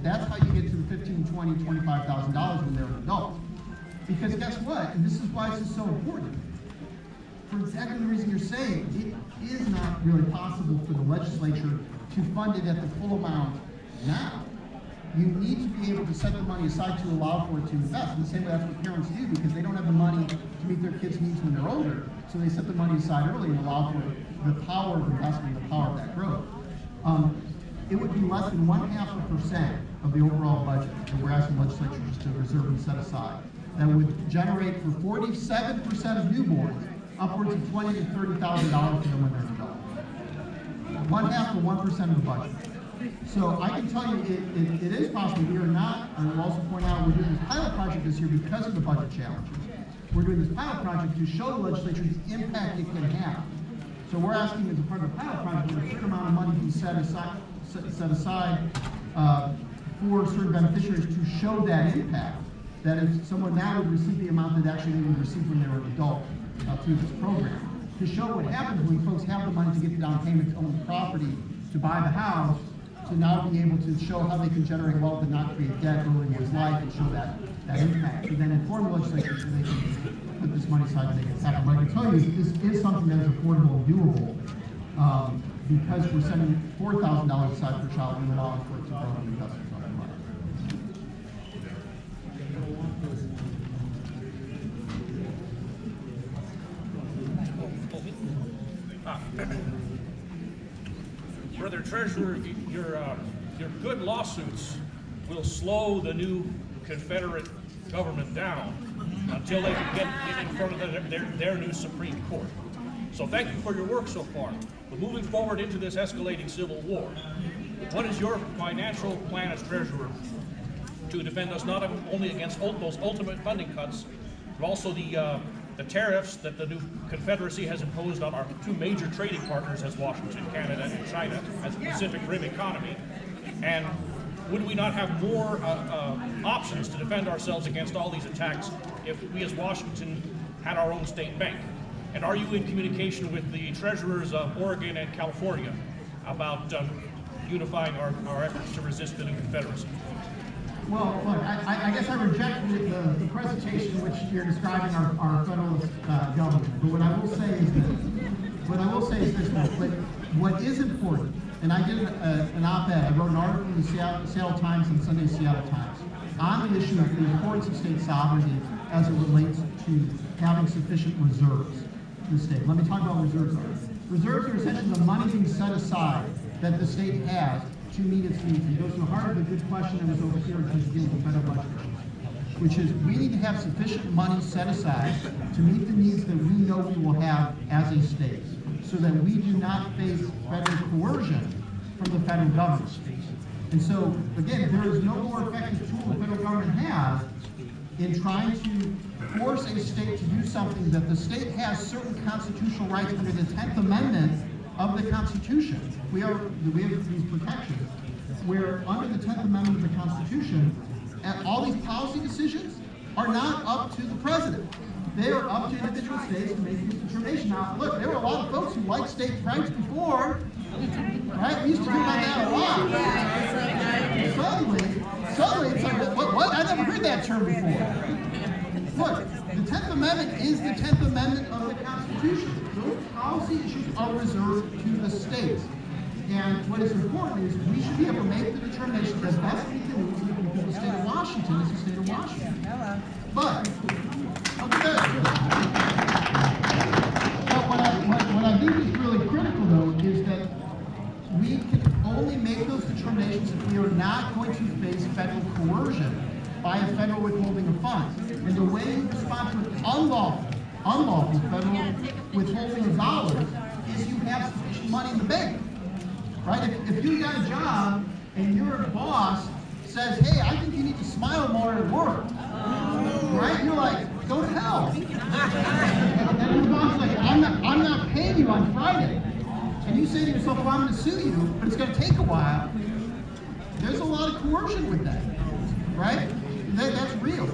That's how you get to the $15,000, $20,000, $25,000 when they're an adult. Because guess what? And this is why this is so important. For exactly the reason you're saying, it is not really possible for the legislature to fund it at the full amount now. You need to be able to set the money aside to allow for it to invest. In the same way that's what parents do, because they don't have the money to meet their kids' needs when they're older. So they set the money aside early and allow for the power of investment, the power of that growth. It would be less than 0.5% of the overall budget that we're asking legislatures to reserve and set aside. That would generate for 47% of newborns upwards of $20,000 to $30,000 for them when they're adults. 1/2 to 1% of the budget. So I can tell you it is possible. We are not, I will also point out, we're doing this pilot project this year because of the budget challenges. We're doing this pilot project to show the legislature the impact it can have. So we're asking as a part of the pilot project that a certain amount of money be set aside for certain beneficiaries to show that impact. That if someone now would receive the amount that actually they would receive when they were an adult through this program. To show what happens when folks have the money to get the down payment to own the property, to buy the house, to now be able to show how they can generate wealth and not create debt early in his life and show that impact. To then inform the legislature so they can put this money aside to make it happen. But I can tell you, this is something that is affordable and doable because we're setting $4,000 aside per child and allowing for it to grow and invest in something like Brother Treasurer, your good lawsuits will slow the new Confederate government down until they can get in front of their new Supreme Court. So thank you for your work so far. But moving forward into this escalating civil war, what is your financial plan as treasurer to defend us not only against those ultimate funding cuts, but also the tariffs that the new Confederacy has imposed on our two major trading partners as Washington, Canada, and China as a Pacific Rim economy? And would we not have more options to defend ourselves against all these attacks if we as Washington had our own state bank? And are you in communication with the treasurers of Oregon and California about unifying our efforts to resist the new Confederacy? Well, look, I guess I reject the presentation in which you're describing our federalist government. But what I will say is this, but what is important, and I did an op-ed, I wrote an article in the Seattle Times and Sunday Seattle Times on the issue of the importance of state sovereignty as it relates to having sufficient reserves in the state. Let me talk about what reserves are. Reserves are essentially the money being set aside that the state has to meet its needs. It goes to the heart of the good question that was over here in terms of dealing with federal budget issues, which is we need to have sufficient money set aside to meet the needs that we know we will have as a state, so that we do not face federal coercion from the federal government. And so, again, there is no more effective tool the federal government has in trying to force a state to do something that the state has certain constitutional rights under the 10th Amendment of the Constitution. We have these protections where under the 10th Amendment of the Constitution, all these policy decisions are not up to the president. They are up to individual states to make this determination. Now, look, there were a lot of folks who liked state rights before, right? We used to do that a lot. Suddenly, it's like, what? I never heard that term before. Look, the 10th Amendment is the 10th Amendment of the Constitution. Those policy issues are reserved to the states. And what is important is we should be able to make the determination as best we can do to the people of the state of Washington as the state of Washington. But what I think is really critical, though, is that we can only make those determinations if we are not going to face federal coercion by a federal withholding of funds. And the way you respond to unlawful federal withholding of dollars is you have sufficient money in the bank, right? If you got a job and your boss says, hey, I think you need to smile more at work, right? You're like, go to hell. And your boss is like, I'm not paying you on Friday. And you say to yourself, well, I'm going to sue you, but it's going to take a while. There's a lot of coercion with that, right? That's real.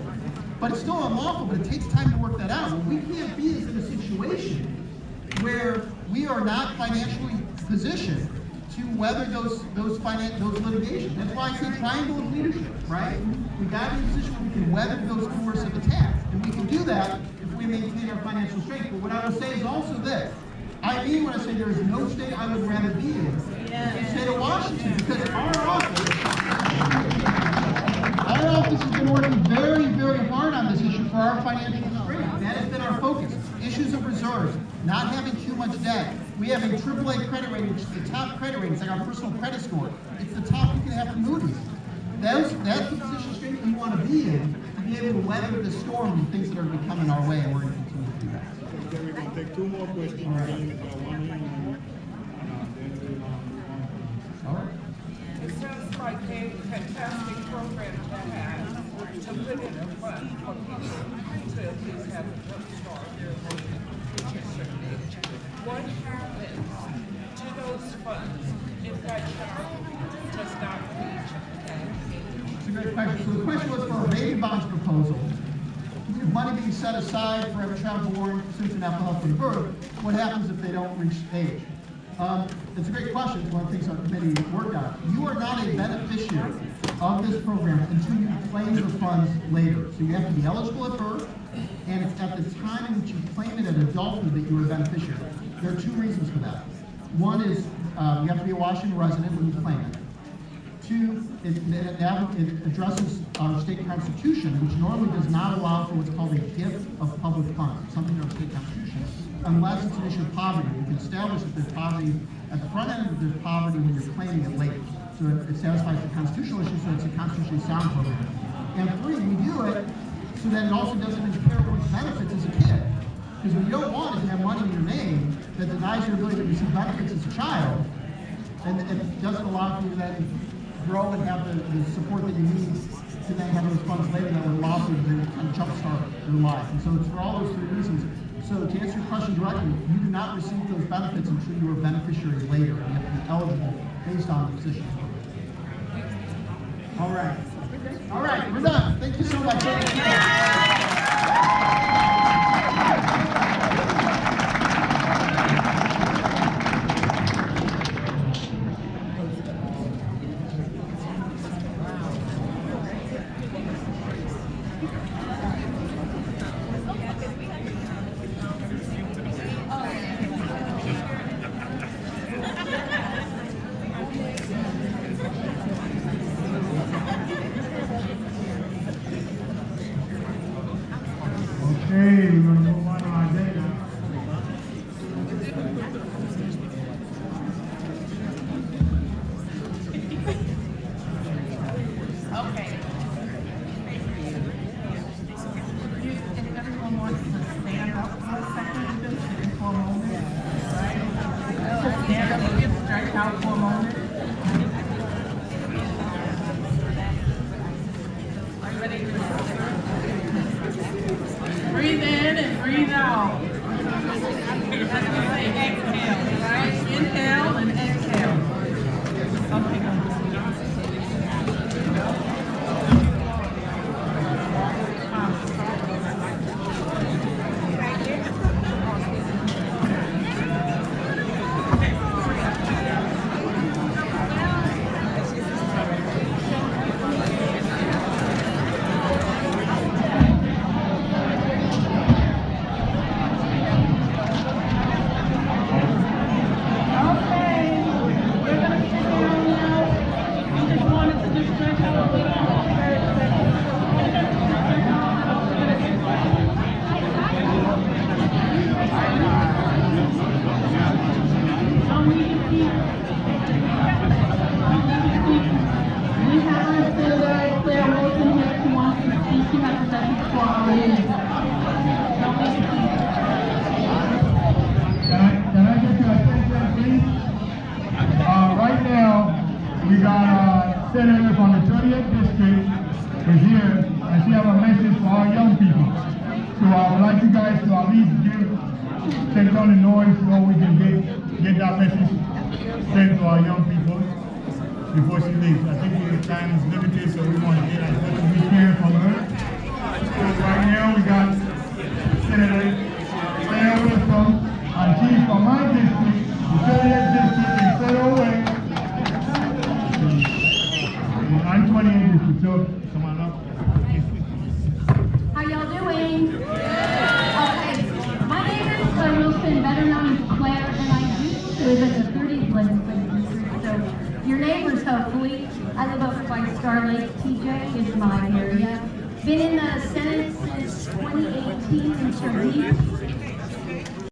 But it's still unlawful, but it takes time to work that out. What we can't be is in a situation where we are not financially positioned to weather those litigations. That's why I say triangle of leadership, right? We got to be in a position where we can weather those coercive attacks. And we can do that if we maintain our financial strength. But what I will say is also this. I mean when I say there is no state I would rather be in than the state of Washington, because our office has been working very, very hard on this issue for our financial strength. That has been our focus. Issues of reserves, not having too much debt. We have a AAA credit rating, which is the top credit rating. It's like our personal credit score. It's the top you can have from Moody's. That's the position of strength we want to be in, to be able to weather the storm and things that are coming our way, and we're going to continue to do that. Okay, we're going to take two more questions. All right. It sounds like a fantastic program to have, to put in a fund for people to at least have a jump start their future. What happens to those funds if that child does not reach that age? It's a great question. So the question was for a baby bonds proposal. With money being set aside for every child born since an alcohol from birth, what happens if they don't reach age? It's a great question. It's one of the things our committee worked on. You are not a beneficiary of this program until you claim the funds later. So you have to be eligible at birth, and it's at the time in which you claim it at adulthood that you are a beneficiary. There are two reasons for that. One is you have to be a Washington resident when you claim it. Two, it addresses our state constitution, which normally does not allow for what's called a gift of public funds, something in our state constitution, unless it's an issue of poverty. You can establish that there's poverty at the front end, there's poverty when you're claiming it later. So it satisfies the constitutional issue, so it's a constitutionally sound program. And three, we do it so that it also doesn't impair one's benefits as a kid. Because what you don't want is to have money in your name that denies your ability to receive benefits as a child, and it doesn't allow you to then grow and have the support that you need to then have those funds later that would allow you to kind of jumpstart your life. And so it's for all those three reasons. So to answer your question directly, you do not receive those benefits until you are a beneficiary later. You have to be eligible based on the position. All right. All right, we're done. Thank you so much. Okay, we're going to move on to our agenda. Okay. If everyone wants to stand up for a second, just for a moment, right? Just stand up and get stretched out for a moment. Are you ready to breathe in and breathe out. That's what we say exhale, right? Inhale and exhale. Okay, go. Can I get your attention, please? Right now, we got Senator from the 30th District is here, and she has a message for our young people. So I would like you guys to at least take down the noise so we can get that message sent to our young people before she leaves. I think the time is limited, so we want to get as much as we can from her. So right now, we got Senator Sam Wilson, and she's from my district, the 30th District in Federal Way. So, come on up. How y'all doing? Okay, my name is Claire Wilson, better known as Claire, and I used to live in the 30th legislative district, so your neighbors hopefully. I live over by Star Lake. TJ is my area. Been in the Senate since 2018 in Sharif.